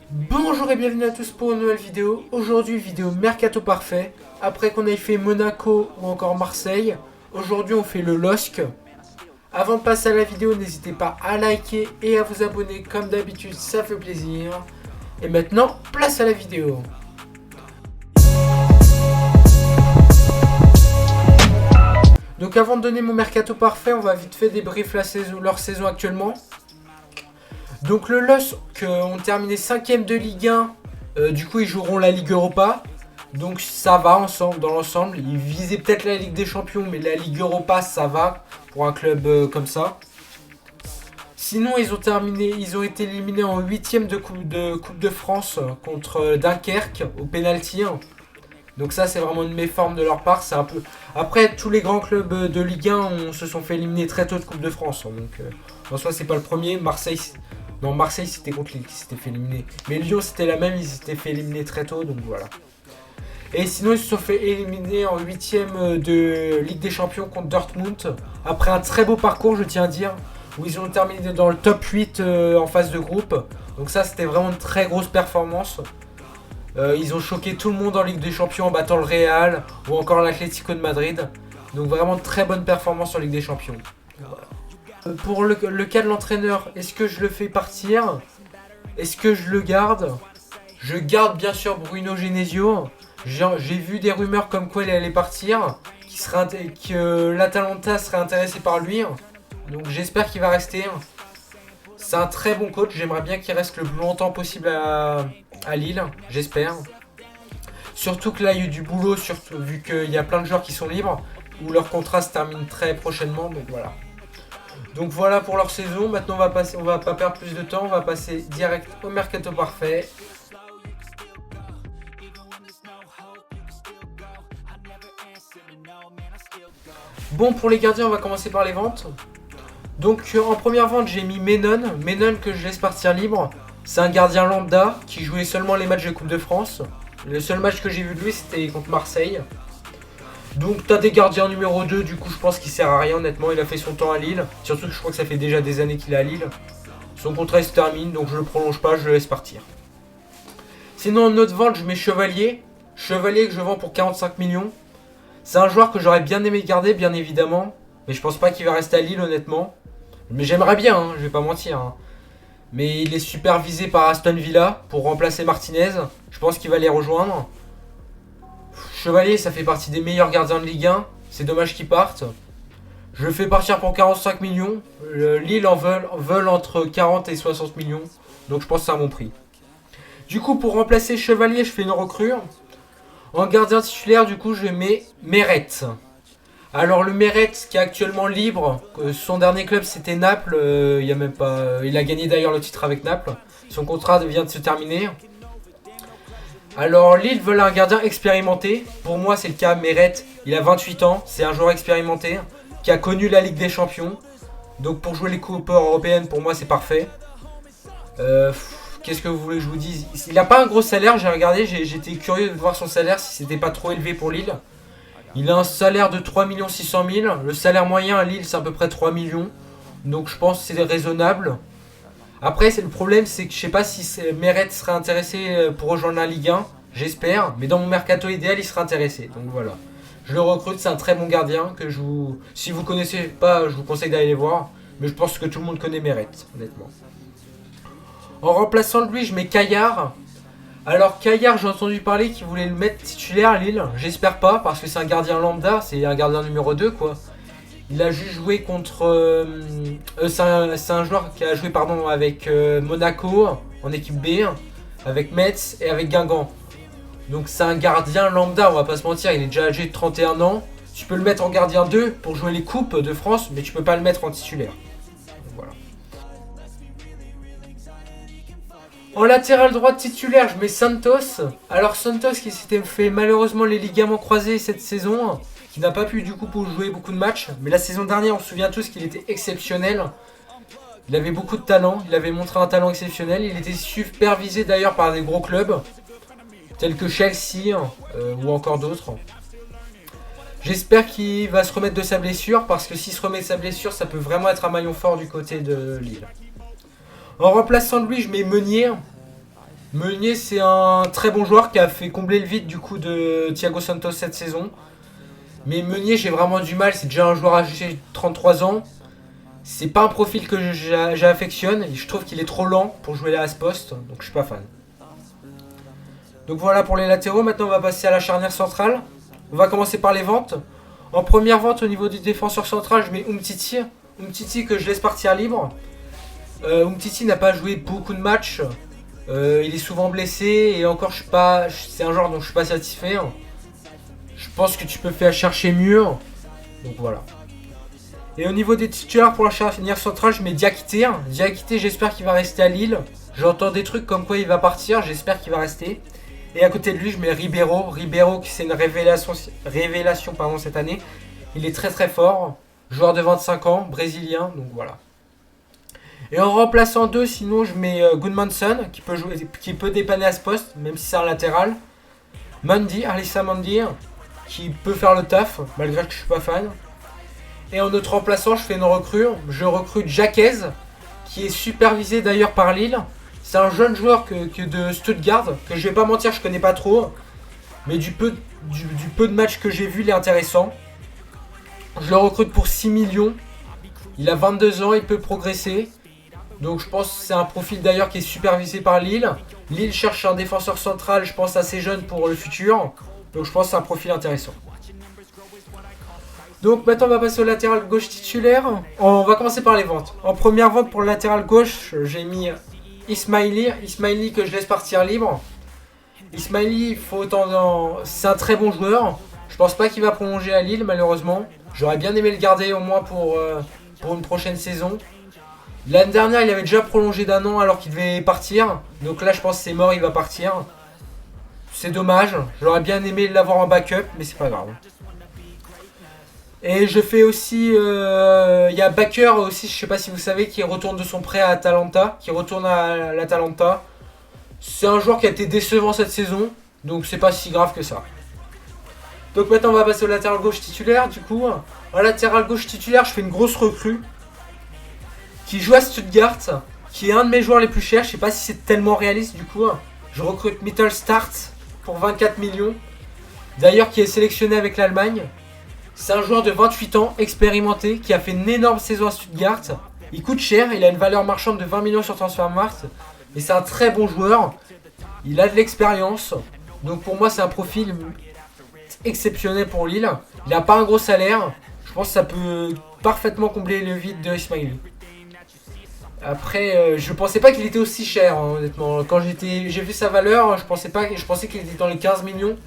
Bonjour et bienvenue à tous pour une nouvelle vidéo. Aujourd'hui, vidéo Mercato Parfait. Après qu'on ait fait Monaco ou encore Marseille, aujourd'hui on fait le LOSC. Avant de passer à la vidéo, n'hésitez pas à liker et à vous abonner comme d'habitude, ça fait plaisir. Et maintenant, place à la vidéo. Donc avant de donner mon Mercato Parfait, on va vite fait débrief leur saison actuellement. Donc le LOSC ont terminé 5ème de Ligue 1, du coup ils joueront la Ligue Europa. Donc ça va ensemble, dans l'ensemble. Ils visaient peut-être la Ligue des Champions, mais la Ligue Europa ça va pour un club comme ça. Sinon ils ont été éliminés en 8ème de Coupe de France contre Dunkerque au penalty. Donc ça c'est vraiment une méforme de leur part. C'est un peu. Après tous les grands clubs de Ligue 1 se sont fait éliminer très tôt de Coupe de France. Donc en soi c'est pas le premier. Marseille c'était contre Lille qui s'était fait éliminer. Mais Lyon c'était la même, ils s'étaient fait éliminer très tôt, donc voilà. Et sinon ils se sont fait éliminer en 8ème de Ligue des Champions contre Dortmund. Après un très beau parcours je tiens à dire. Où ils ont terminé dans le top 8 en phase de groupe. Donc ça c'était vraiment une très grosse performance. Ils ont choqué tout le monde en Ligue des Champions en battant le Real ou encore l'Atlético de Madrid. Donc vraiment très bonne performance en Ligue des Champions. Voilà. Pour le cas de l'entraîneur, est-ce que je le fais partir? Est-ce que je le garde? Je garde bien sûr Bruno Genesio. J'ai vu des rumeurs comme quoi il allait partir, que l'Atalanta serait intéressé par lui. Donc j'espère qu'il va rester. C'est un très bon coach, j'aimerais bien qu'il reste le plus longtemps possible à Lille, j'espère. Surtout que là il y a eu du boulot, surtout, vu qu'il y a plein de joueurs qui sont libres, où leur contrat se termine très prochainement, donc voilà. Donc voilà pour leur saison. Maintenant on va pas perdre plus de temps, on va passer direct au Mercato Parfait. Bon, pour les gardiens on va commencer par les ventes. Donc en première vente j'ai mis Menon que je laisse partir libre. C'est un gardien lambda qui jouait seulement les matchs de Coupe de France. Le seul match que j'ai vu de lui c'était contre Marseille. Donc t'as des gardiens numéro 2, du coup je pense qu'il sert à rien honnêtement, il a fait son temps à Lille. Surtout que je crois que ça fait déjà des années qu'il est à Lille. Son contrat se termine, donc je le prolonge pas, je le laisse partir. Sinon en autre vente je mets Chevalier. Chevalier que je vends pour 45 millions. C'est un joueur que j'aurais bien aimé garder bien évidemment. Mais je pense pas qu'il va rester à Lille honnêtement. Mais j'aimerais bien, je vais pas mentir. Mais il est supervisé par Aston Villa pour remplacer Martinez. Je pense qu'il va les rejoindre. Chevalier, ça fait partie des meilleurs gardiens de Ligue 1. C'est dommage qu'ils partent. Je le fais partir pour 45 millions. Lille en veulent entre 40 et 60 millions. Donc je pense que c'est un bon prix. Du coup, pour remplacer Chevalier, je fais une recrue. En gardien titulaire, du coup, je mets Meret. Alors le Meret qui est actuellement libre, son dernier club c'était Naples, il a gagné d'ailleurs le titre avec Naples. Son contrat vient de se terminer. Alors Lille veut un gardien expérimenté. Pour moi c'est le cas, Meret, il a 28 ans, c'est un joueur expérimenté qui a connu la Ligue des Champions. Donc pour jouer les coupes européennes, pour moi c'est parfait. Qu'est-ce que vous voulez que je vous dise? Il n'a pas un gros salaire, j'ai regardé, j'étais curieux de voir son salaire si c'était pas trop élevé pour Lille. Il a un salaire de 3 600 000. Le salaire moyen à Lille, c'est à peu près 3 millions. Donc je pense que c'est raisonnable. Après, le problème, c'est que je sais pas si Meret serait intéressé pour rejoindre la Ligue 1. J'espère. Mais dans mon mercato idéal, il serait intéressé. Donc voilà. Je le recrute, c'est un très bon gardien. Si vous connaissez pas, je vous conseille d'aller les voir. Mais je pense que tout le monde connaît Meret, honnêtement. En remplaçant de lui, je mets Caillard. Alors Caillard, j'ai entendu parler qu'il voulait le mettre titulaire à Lille. J'espère pas parce que c'est un gardien lambda, c'est un gardien numéro 2 quoi. Il a juste joué contre... c'est un joueur qui a joué avec Monaco en équipe B, avec Metz et avec Guingamp. Donc c'est un gardien lambda, on va pas se mentir, il est déjà âgé de 31 ans. Tu peux le mettre en gardien 2 pour jouer les coupes de France, mais tu peux pas le mettre en titulaire. Voilà. En latéral droit titulaire, je mets Santos. Alors Santos qui s'était fait malheureusement les ligaments croisés cette saison, qui n'a pas pu du coup jouer beaucoup de matchs. Mais la saison dernière, on se souvient tous qu'il était exceptionnel. Il avait beaucoup de talent, il avait montré un talent exceptionnel. Il était supervisé d'ailleurs par des gros clubs, tels que Chelsea ou encore d'autres. J'espère qu'il va se remettre de sa blessure, parce que s'il se remet de sa blessure, ça peut vraiment être un maillon fort du côté de Lille. En remplaçant de lui, je mets Meunier. Meunier, c'est un très bon joueur qui a fait combler le vide du coup de Thiago Santos cette saison. Mais Meunier, j'ai vraiment du mal. C'est déjà un joueur âgé de 33 ans. C'est pas un profil que j'affectionne. Je trouve qu'il est trop lent pour jouer à ce poste. Donc je suis pas fan. Donc voilà pour les latéraux. Maintenant, on va passer à la charnière centrale. On va commencer par les ventes. En première vente, au niveau du défenseur central, je mets Umtiti. Umtiti que je laisse partir libre. Umtiti n'a pas joué beaucoup de matchs. Il est souvent blessé. Et encore, je suis pas. C'est un joueur dont je suis pas satisfait. Je pense que tu peux faire chercher mieux. Donc voilà. Et au niveau des titulaires pour la charnière centrale, je mets Diakité. Diakité, j'espère qu'il va rester à Lille. J'entends des trucs comme quoi il va partir. J'espère qu'il va rester. Et à côté de lui, je mets Ribeiro. Ribeiro, qui c'est une révélation cette année. Il est très très fort. Joueur de 25 ans, brésilien. Donc voilà. Et en remplaçant deux, sinon je mets Goodmanson, qui peut dépanner à ce poste, même si c'est un latéral. Mandy, Alissa Mandy, qui peut faire le taf, malgré que je suis pas fan. Et en autre remplaçant, je fais une recrue. Je recrute Jaquez, qui est supervisé d'ailleurs par Lille. C'est un jeune joueur que de Stuttgart, que je vais pas mentir, je connais pas trop. Mais du peu de matchs que j'ai vu, il est intéressant. Je le recrute pour 6 millions. Il a 22 ans, il peut progresser. Donc je pense que c'est un profil d'ailleurs qui est supervisé par Lille. Lille cherche un défenseur central, je pense assez jeune pour le futur. Donc je pense que c'est un profil intéressant. Donc maintenant on va passer au latéral gauche titulaire. On va commencer par les ventes. En première vente pour le latéral gauche, j'ai mis Ismaili. Ismaili que je laisse partir libre. Ismaili, c'est un très bon joueur. Je pense pas qu'il va prolonger à Lille malheureusement. J'aurais bien aimé le garder au moins pour une prochaine saison. L'année dernière, il avait déjà prolongé d'1 an alors qu'il devait partir. Donc là, je pense que c'est mort, il va partir. C'est dommage. J'aurais bien aimé l'avoir en backup, mais c'est pas grave. Et je fais aussi... Il y a Baker aussi, je sais pas si vous savez, qui retourne de son prêt à Atalanta. Qui retourne à l'Atalanta. C'est un joueur qui a été décevant cette saison. Donc c'est pas si grave que ça. Donc maintenant, on va passer au latéral gauche titulaire. Du coup, en latéral gauche titulaire, je fais une grosse recrue. Qui joue à Stuttgart, qui est un de mes joueurs les plus chers. Je sais pas si c'est tellement réaliste du coup. Je recrute Mittelstadt pour 24 millions. D'ailleurs qui est sélectionné avec l'Allemagne. C'est un joueur de 28 ans, expérimenté, qui a fait une énorme saison à Stuttgart. Il coûte cher, il a une valeur marchande de 20 millions sur Transfermarkt. Et c'est un très bon joueur. Il a de l'expérience. Donc pour moi c'est un profil exceptionnel pour Lille. Il n'a pas un gros salaire. Je pense que ça peut parfaitement combler le vide de Ismaili. Après, je pensais pas qu'il était aussi cher, hein, honnêtement. Quand j'ai vu sa valeur, je pensais qu'il était dans les 15 millions.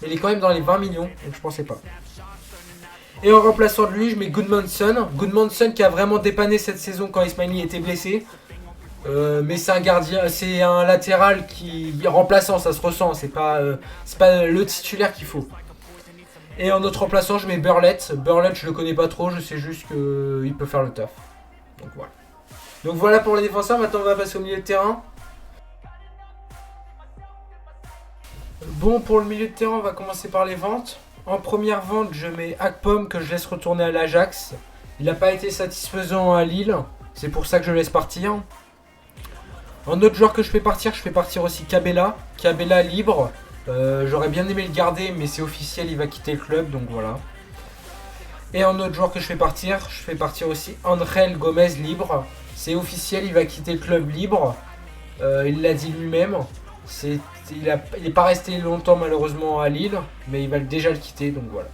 Mais il est quand même dans les 20 millions, donc je pensais pas. Et en remplaçant de lui, je mets Goodmanson. Goodmanson qui a vraiment dépanné cette saison quand Ismaili était blessé. Mais c'est un gardien, c'est un latéral qui est remplaçant, ça se ressent. C'est pas le titulaire qu'il faut. Et en autre remplaçant, je mets Burlett. Burlett, je le connais pas trop, je sais juste qu'il peut faire le taf. Donc voilà. Donc voilà pour les défenseurs, maintenant on va passer au milieu de terrain. Bon, pour le milieu de terrain, on va commencer par les ventes. En première vente, je mets Akpom que je laisse retourner à l'Ajax. Il n'a pas été satisfaisant à Lille, c'est pour ça que je le laisse partir. En autre joueur que je fais partir aussi Cabella. Cabella libre. J'aurais bien aimé le garder, mais c'est officiel, il va quitter le club, donc voilà. Et en autre joueur que je fais partir aussi Angel Gomez libre. C'est officiel, il va quitter le club libre. Il l'a dit lui-même. Il n'est pas resté longtemps malheureusement à Lille, mais il va déjà le quitter, donc voilà.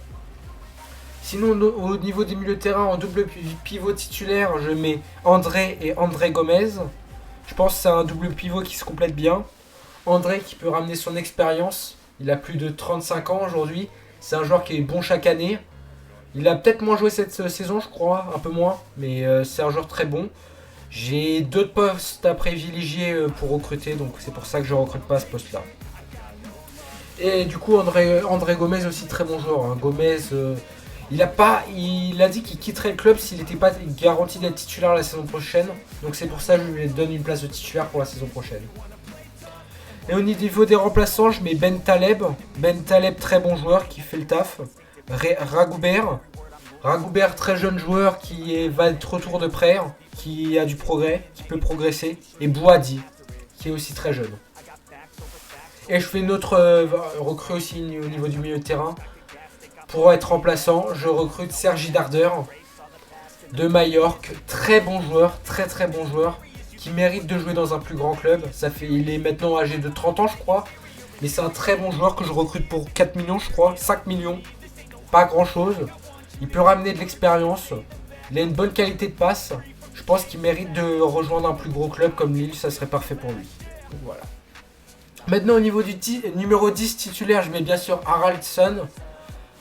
Sinon, au niveau des milieux de terrain, en double pivot titulaire, je mets André et André Gomez. Je pense que c'est un double pivot qui se complète bien. André qui peut ramener son expérience. Il a plus de 35 ans aujourd'hui. C'est un joueur qui est bon chaque année. Il a peut-être moins joué cette saison, je crois, un peu moins, mais c'est un joueur très bon. J'ai d'autres postes à privilégier pour recruter, donc c'est pour ça que je ne recrute pas à ce poste-là. Et du coup, André Gomez aussi très bon joueur. Hein. Gomez, il a dit qu'il quitterait le club s'il n'était pas garanti d'être titulaire la saison prochaine. Donc c'est pour ça que je lui donne une place de titulaire pour la saison prochaine. Et au niveau des remplaçants, je mets Ben Taleb. Ben Taleb, très bon joueur qui fait le taf. Ragoubert, très jeune joueur qui va être retour de prêt, qui a du progrès, qui peut progresser. Et Bouhaddi, qui est aussi très jeune. Et je fais une autre recrue aussi au niveau du milieu de terrain. Pour être remplaçant, je recrute Sergi Darder de Majorque. Très bon joueur, très très bon joueur. Qui mérite de jouer dans un plus grand club. Il est maintenant âgé de 30 ans je crois. Mais c'est un très bon joueur que je recrute pour 4 millions je crois. 5 millions. Pas grand chose. Il peut ramener de l'expérience. Il a une bonne qualité de passe. Je pense qu'il mérite de rejoindre un plus gros club comme Lille. Ça serait parfait pour lui. Donc voilà. Maintenant au niveau du numéro 10 titulaire, je mets bien sûr Haraldsson.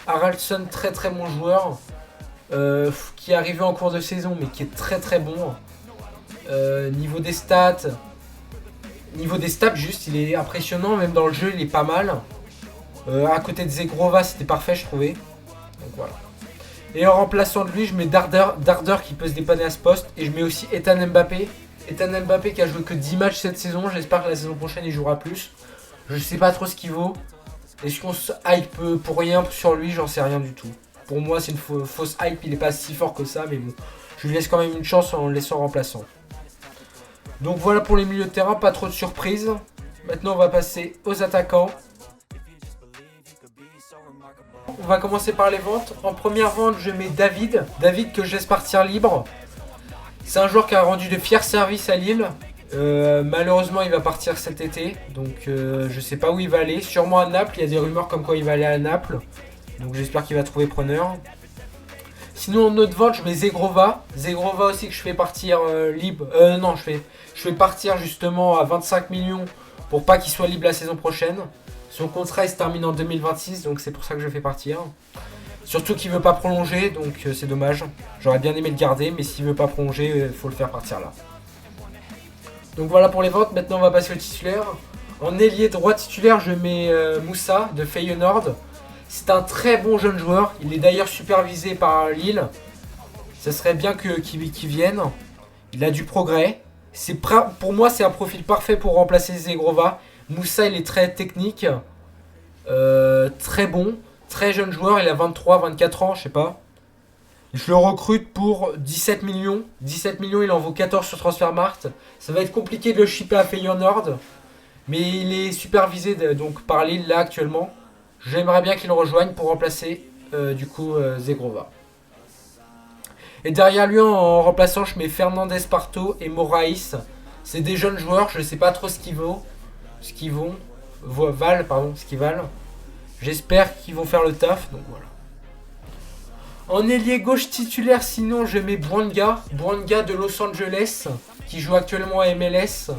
Haraldsson, très très bon joueur. Qui est arrivé en cours de saison mais qui est très très bon. Niveau des stats, juste, il est impressionnant. Même dans le jeu, il est pas mal. À côté de Zegrova, c'était parfait, je trouvais. Donc voilà. Et en remplaçant de lui, je mets Darder qui peut se dépanner à ce poste. Et je mets aussi Ethan Mbappé. Ethan Mbappé qui a joué que 10 matchs cette saison. J'espère que la saison prochaine, il jouera plus. Je sais pas trop ce qu'il vaut. Est-ce qu'on se hype pour rien sur lui? J'en sais rien du tout. Pour moi, c'est une fausse hype. Il est pas si fort que ça. Mais bon, je lui laisse quand même une chance en le laissant remplaçant. Donc voilà pour les milieux de terrain, pas trop de surprises. Maintenant on va passer aux attaquants. On va commencer par les ventes. En première vente je mets David. David que je laisse partir libre. C'est un joueur qui a rendu de fiers services à Lille. Malheureusement il va partir cet été. Donc je sais pas où il va aller. Sûrement à Naples, il y a des rumeurs comme quoi il va aller à Naples. Donc j'espère qu'il va trouver preneur. Sinon en autre vente je mets Zegrova. Zegrova aussi que je fais partir libre. Non je fais partir justement à 25 millions pour pas qu'il soit libre la saison prochaine. Son contrat il se termine en 2026 donc c'est pour ça que je fais partir. Surtout qu'il veut pas prolonger donc c'est dommage. J'aurais bien aimé le garder mais s'il veut pas prolonger il faut le faire partir là. Donc voilà pour les ventes. Maintenant on va passer au titulaire. En ailier droit titulaire je mets Moussa de Feyenoord. C'est un très bon jeune joueur. Il est d'ailleurs supervisé par Lille. Ça serait bien qu'il vienne. Il a du progrès. Pour moi, c'est un profil parfait pour remplacer Zegrova. Moussa, il est très technique. Très bon. Très jeune joueur. Il a 23, 24 ans, je sais pas. Je le recrute pour 17 millions. 17 millions, il en vaut 14 sur Transfermarkt. Ça va être compliqué de le shipper à Feyenoord. Mais il est supervisé donc par Lille là actuellement. J'aimerais bien qu'il le rejoigne pour remplacer Zegrova. Et derrière lui en remplaçant je mets Fernandez Parto et Moraïs. C'est des jeunes joueurs, je ne sais pas trop ce qu'ils valent. J'espère qu'ils vont faire le taf, donc voilà. En ailier gauche titulaire sinon je mets Bouanga de Los Angeles qui joue actuellement à MLS.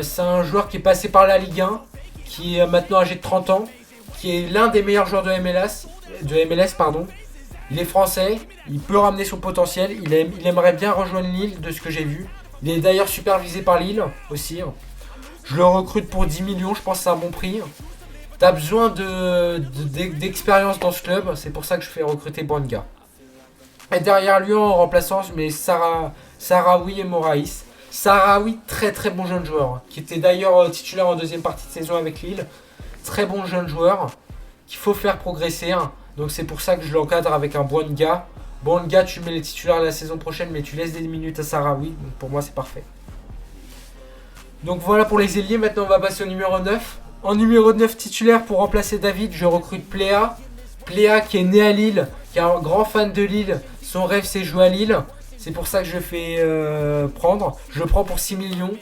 C'est un joueur qui est passé par la Ligue 1, qui est maintenant âgé de 30 ans. Qui est l'un des meilleurs joueurs de MLS. Il est français, il peut ramener son potentiel, il aimerait bien rejoindre Lille de ce que j'ai vu. Il est d'ailleurs supervisé par Lille aussi. Je le recrute pour 10 millions, je pense que c'est un bon prix. T'as besoin d'expérience dans ce club, c'est pour ça que je fais recruter Bouanga. Et derrière lui en remplaçant, je mets Sahraoui et Moraïs. Sahraoui, très très bon jeune joueur, qui était d'ailleurs titulaire en deuxième partie de saison avec Lille. Très bon jeune joueur qu'il faut faire progresser. Donc c'est pour ça que je l'encadre avec un Bouanga. Bouanga, tu mets les titulaires la saison prochaine, mais tu laisses des minutes à Sahraoui. Donc pour moi, c'est parfait. Donc voilà pour les ailiers. Maintenant, on va passer au numéro 9. En numéro 9 titulaire pour remplacer David, je recrute Pléa. Pléa qui est né à Lille, qui est un grand fan de Lille. Son rêve, c'est jouer à Lille. C'est pour ça que je fais prendre. Je le prends pour 6 millions.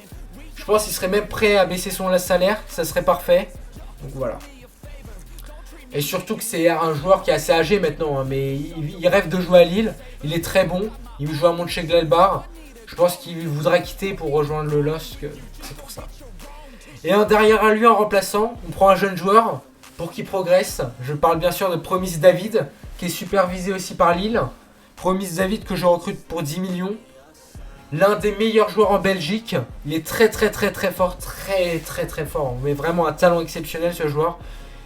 Je pense qu'il serait même prêt à baisser son salaire. Ça serait parfait. Donc voilà. Et surtout que c'est un joueur qui est assez âgé maintenant, mais il rêve de jouer à Lille. Il est très bon. Il joue à Mönchengladbach. Je pense qu'il voudrait quitter pour rejoindre le LOSC. C'est pour ça. Et derrière à lui en remplaçant, on prend un jeune joueur pour qu'il progresse. Je parle bien sûr de Promise David, qui est supervisé aussi par Lille. Promise David que je recrute pour 10 millions. L'un des meilleurs joueurs en Belgique. Il est très très très très fort. Très très très fort. Mais vraiment un talent exceptionnel ce joueur.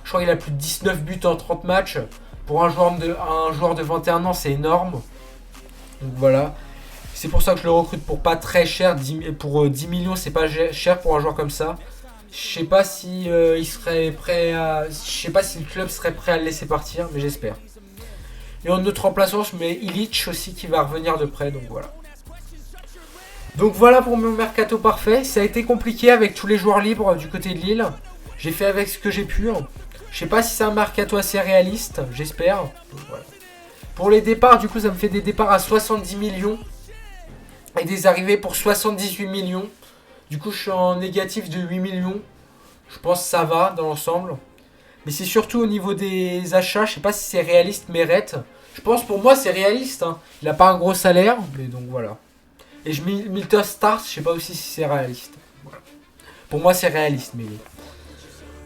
Je crois qu'il a plus de 19 buts en 30 matchs. Pour un joueur de 21 ans, c'est énorme. Donc voilà. C'est pour ça que je le recrute pour pas très cher. Pour 10 millions, c'est pas cher pour un joueur comme ça. Je sais pas si il serait prêt à. Je sais pas si le club serait prêt à le laisser partir, mais j'espère. Et en autre remplaçant, je mets Illich aussi qui va revenir de près. Donc voilà. Donc voilà pour mon mercato parfait. Ça a été compliqué avec tous les joueurs libres du côté de Lille. J'ai fait avec ce que j'ai pu. Je sais pas si c'est un mercato assez réaliste, j'espère. Voilà. Pour les départs, du coup, ça me fait des départs à 70 millions. Et des arrivées pour 78 millions. Du coup, je suis en négatif de 8 millions. Je pense que ça va dans l'ensemble. Mais c'est surtout au niveau des achats. Je sais pas si c'est réaliste, Meret. Je pense pour moi, c'est réaliste. Hein. Il a pas un gros salaire. Mais donc voilà. Et Milton Stars, je sais pas aussi si c'est réaliste. Voilà. Pour moi, c'est réaliste, mais...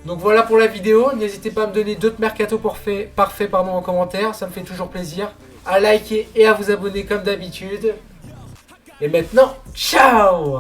Donc voilà pour la vidéo. N'hésitez pas à me donner d'autres mercato parfaits en commentaire. Ça me fait toujours plaisir. À liker et à vous abonner comme d'habitude. Et maintenant, ciao!